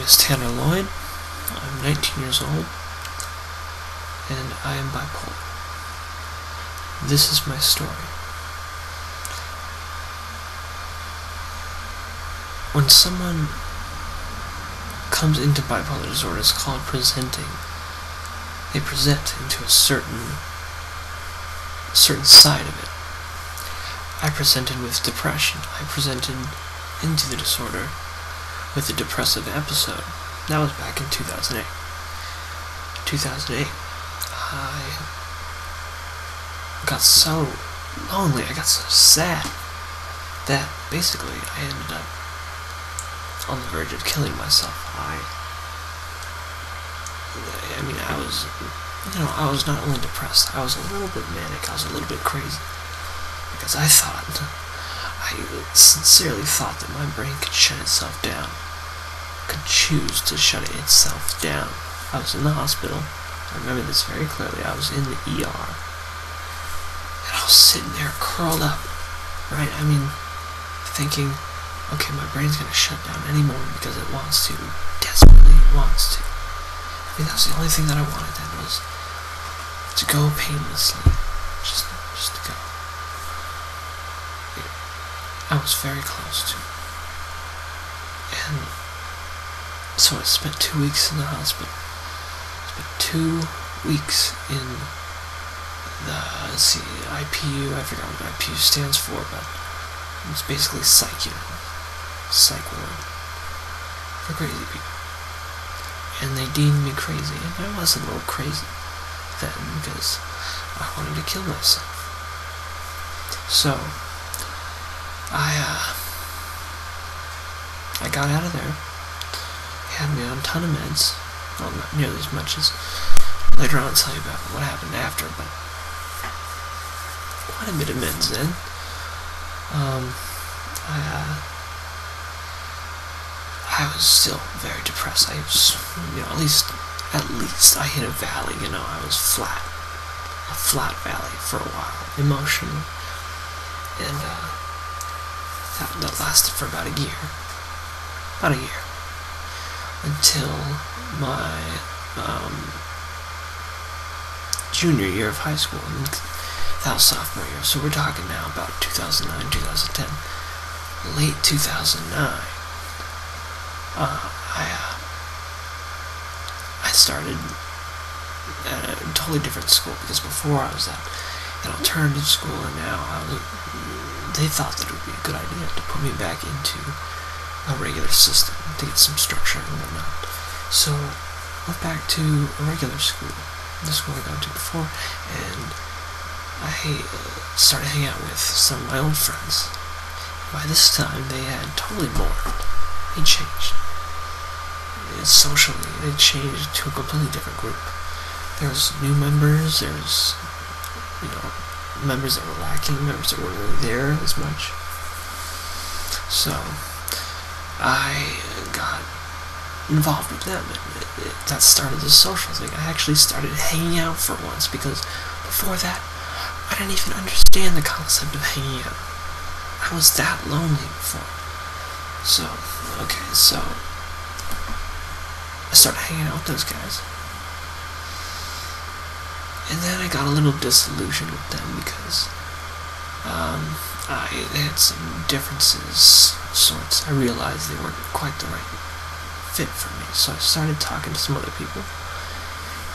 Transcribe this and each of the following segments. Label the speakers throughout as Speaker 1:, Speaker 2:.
Speaker 1: is Tanner Lloyd. I'm 19 years old, and I am bipolar. This is my story. When someone comes into bipolar disorder, it's called presenting. They present into a certain side of it. I presented with depression. I presented into the disorder with a depressive episode. That was back in 2008. 2008, I got so lonely, I got so sad, that basically I ended up on the verge of killing myself. I was not only depressed, I was a little bit manic, I was a little bit crazy, because I sincerely thought that my brain could shut itself down, could choose to shut itself down. I was in the hospital, I remember this very clearly. I was in the ER, and I was sitting there curled up, right, thinking, okay, my brain's gonna shut down any moment because it wants to, desperately wants to. That was the only thing that I wanted then, was to go painlessly, just to go. I was very close to it. And so I spent 2 weeks in the hospital. I spent 2 weeks in the IPU. I forgot what IPU stands for, but it's basically psych ward for crazy people. And they deemed me crazy, and I was a little crazy then because I wanted to kill myself. So I got out of there. They had me on a ton of meds. Well, not nearly as much as later on I'll tell you about what happened after, but quite a bit of meds then. I was still very depressed. I was, at least I hit a valley, I was flat. A flat valley for a while, emotionally. And that lasted for about a year. Until my junior year of high school, and that was sophomore year. So we're talking now about 2009, 2010, late 2009. I started at a totally different school, because before I was at an alternative school, and now they thought that it would be a good idea to put me back into a regular system to get some structure and whatnot. So I went back to a regular school, the school I got to before, and I started hanging out with some of my old friends. By this time, they had totally morphed. They changed. Socially, they changed to a completely different group. There was new members, there was, members that were lacking, members that weren't really there as much. So I got involved with them, and that started the social thing. I actually started hanging out for once, because before that, I didn't even understand the concept of hanging out. I was that lonely before. So I started hanging out with those guys. And then I got a little disillusioned with them, because they had some differences of sorts. I realized they weren't quite the right fit for me. So I started talking to some other people,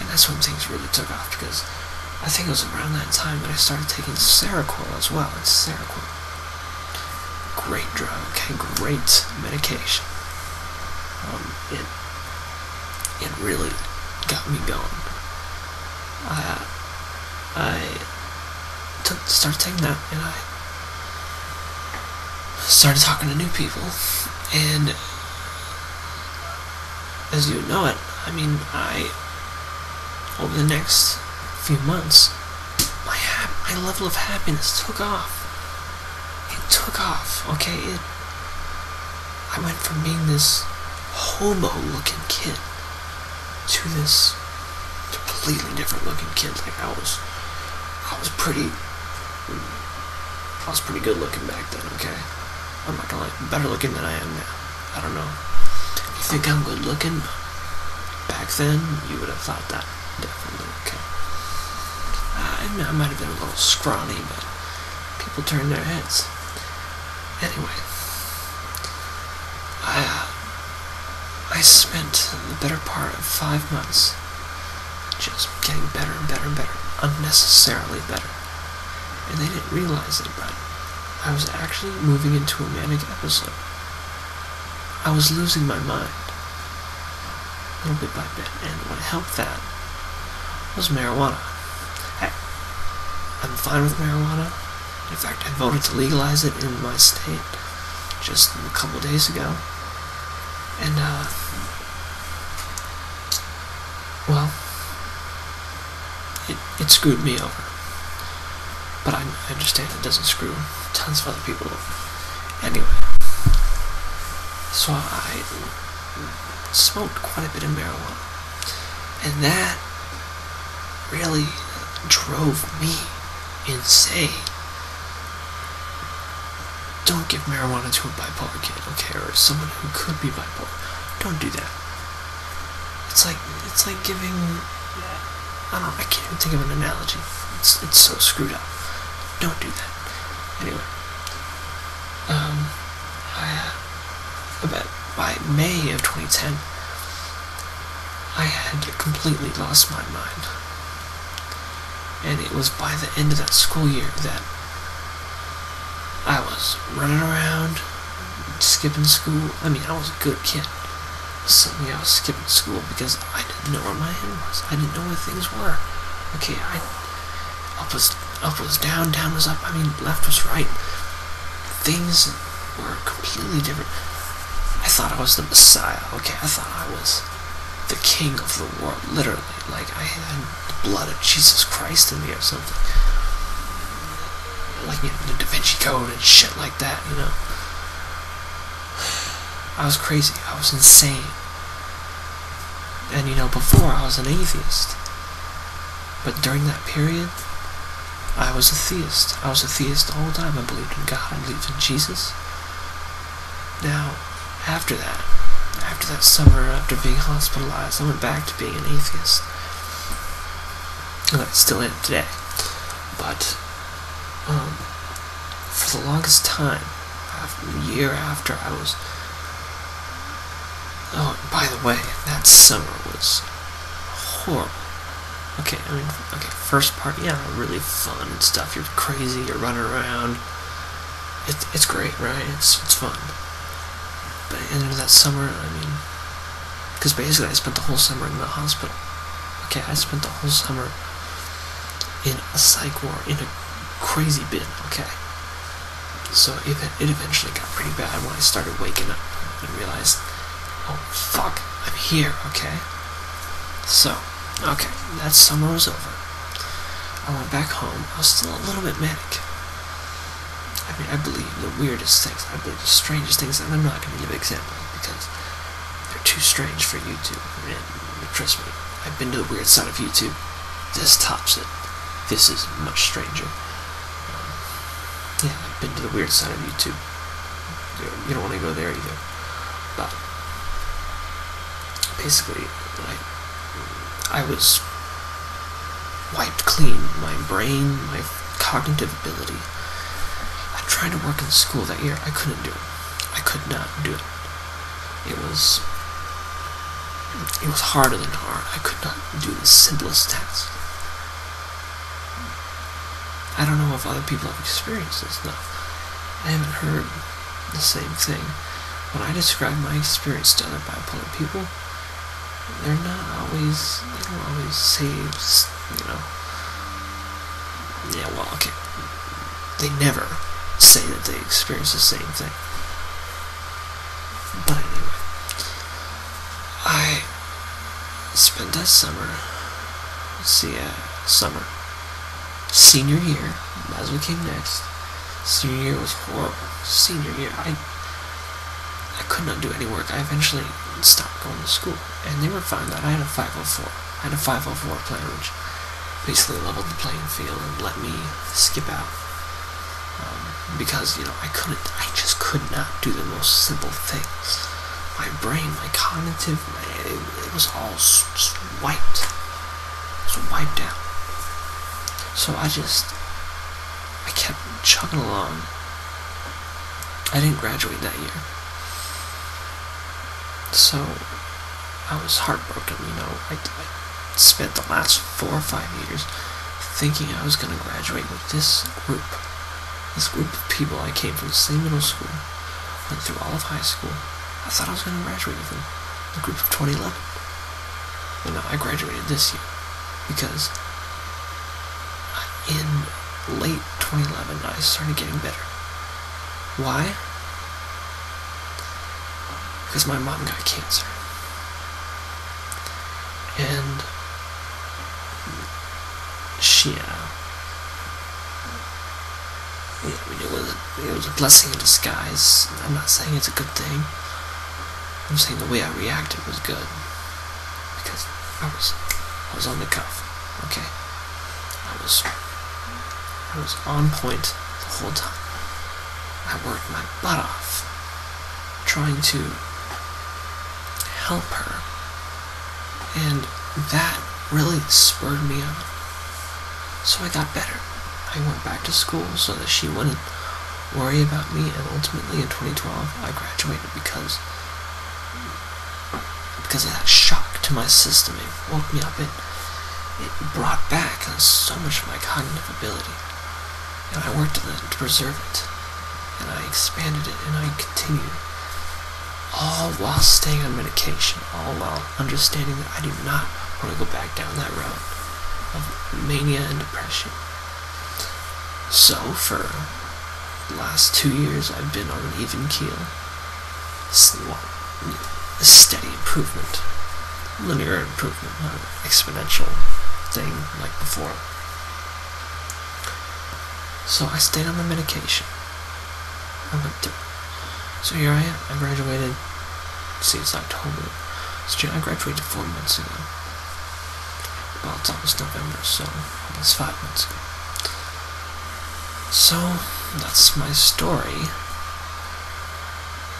Speaker 1: and that's when things really took off, because I think it was around that time that I started taking Seroquel as well. And Seroquel, great drug, okay, great medication. It really got me going. I started taking that, and I started talking to new people, and as you know it, over the next few months, my level of happiness took off. It took off, okay? I went from being this hobo-looking kid to this completely different looking kid. Like I was pretty good looking back then, okay? I'm not gonna lie, better looking than I am now. I don't know. You think I'm good looking? Back then, you would have thought that. Definitely, okay. I might have been a little scrawny, but people turned their heads. Anyway, I spent the better part of 5 months just getting better and better and better, unnecessarily better. And they didn't realize it, but I was actually moving into a manic episode. I was losing my mind, little bit by bit, and what helped that was marijuana. Hey, I'm fine with marijuana. In fact, I voted to legalize it in my state just a couple of days ago. And, well, it screwed me over. But I understand it doesn't screw tons of other people over. Anyway, so I smoked quite a bit of marijuana. And that really drove me insane. Don't give marijuana to a bipolar kid, okay, or someone who could be bipolar. Don't do that. It's like giving, I don't know, I can't even think of an analogy. It's so screwed up. Don't do that. Anyway, by May of 2010, I had completely lost my mind. And it was by the end of that school year that I was running around, skipping school. I mean, I was a good kid. Suddenly I was skipping school because I didn't know where my head was. I didn't know where things were. Okay, up was down, down was up. I mean, left was right. Things were completely different. I thought I was the Messiah. Okay, I thought I was the king of the world, literally. Like, I had the blood of Jesus Christ in me or something. Like, you know, the Da Vinci Code and shit like that, you know. I was crazy. I was insane. And, you know, before I was an atheist. But during that period, I was a theist. I was a theist the whole time. I believed in God. I believed in Jesus. Now, after that summer, after being hospitalized, I went back to being an atheist. And I still am today. But, for the longest time, a year after I was... Oh, by the way, that summer was horrible. Okay, first part, yeah, really fun and stuff. You're crazy, you're running around. It's great, right? It's fun. But at the end of that summer, I mean... Because basically I spent the whole summer in the hospital. Okay, I spent the whole summer in a psych ward, in a crazy bin, okay? So it eventually got pretty bad when I started waking up and realized, oh fuck, I'm here, okay? So, okay, that summer was over. I went back home. I was still a little bit manic. I mean, I believe the weirdest things, I believe the strangest things, and I'm not going to give examples because they're too strange for YouTube. And trust me, I've been to the weird side of YouTube. This tops it. This is much stranger. Yeah, I've been to the weird side of YouTube. You don't want to go there either. But basically, like, I was wiped clean. My brain, my cognitive ability. I tried to work in school that year. I couldn't do it. I could not do it. It was harder than hard. I could not do the simplest task. I don't know if other people have experienced this. No, I haven't heard the same thing. When I describe my experience to other bipolar people, they don't always say, you know, yeah, well, okay, they never say that they experience the same thing. But anyway, I spent that summer, summer. Senior year, might as well came next. Senior year was horrible. Senior year, I could not do any work. I eventually stopped going to school, and they were fine that I had a 504. I had a 504 plan, which basically leveled the playing field and let me skip out. Because, you know, I just could not do the most simple things. my brain, my cognitive, it was all just wiped. It was wiped out. So I kept chugging along. I didn't graduate that year. So I was heartbroken, I spent the last 4 or 5 years thinking I was going to graduate with this group of people. I came from the same middle school, went through all of high school. I thought I was going to graduate with them, the group of 2011. But no, I graduated this year because in late 2011 I started getting better. Why? Because my mom got cancer. And she, it was a blessing in disguise. I'm not saying it's a good thing. I'm saying the way I reacted was good. Because I was on the cuff, okay? I was on point the whole time. I worked my butt off trying to help her, and that really spurred me on. So I got better. I went back to school so that she wouldn't worry about me, and ultimately in 2012 I graduated because of that shock to my system. It woke me up. It brought back so much of my cognitive ability, and I worked on it to preserve it, and I expanded it, and I continued, all while staying on medication, all while understanding that I do not want to go back down that road of mania and depression. So for the last 2 years I've been on an even keel. A steady improvement, linear improvement, not an exponential thing like before. So I stayed on my medication. I went through. So here I am. I graduated. See, it's October. So I graduated 4 months ago. Well, it's almost November, so almost 5 months ago. So that's my story.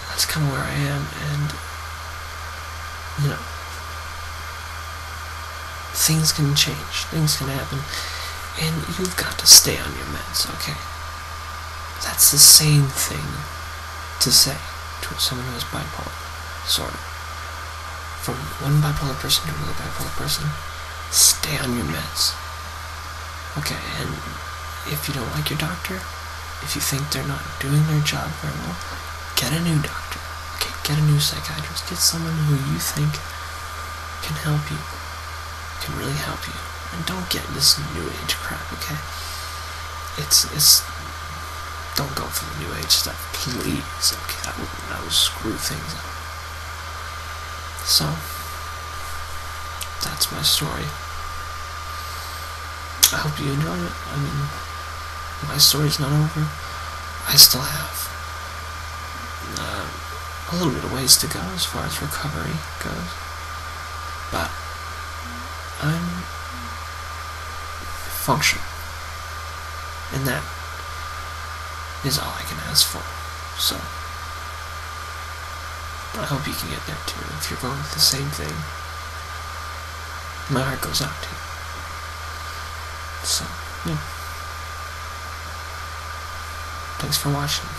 Speaker 1: That's kind of where I am, and things can change, things can happen, and you've got to stay on your meds, okay? That's the same thing to say to someone who has bipolar, sort of. From one bipolar person to another bipolar person, stay on your meds. Okay, and if you don't like your doctor, if you think they're not doing their job very well, get a new doctor. Okay, get a new psychiatrist. Get someone who you think can help you, can really help you. And don't get this new age crap, okay? It's don't go for the new age stuff, please, okay? That will screw things up. So, that's my story. I hope you enjoyed it. I mean, my story's not over. I still have a little bit of ways to go as far as recovery goes, but I'm functional, and that is all I can ask for. So I hope you can get there too. If you're going through the same thing, my heart goes out to you. So, yeah. Thanks for watching.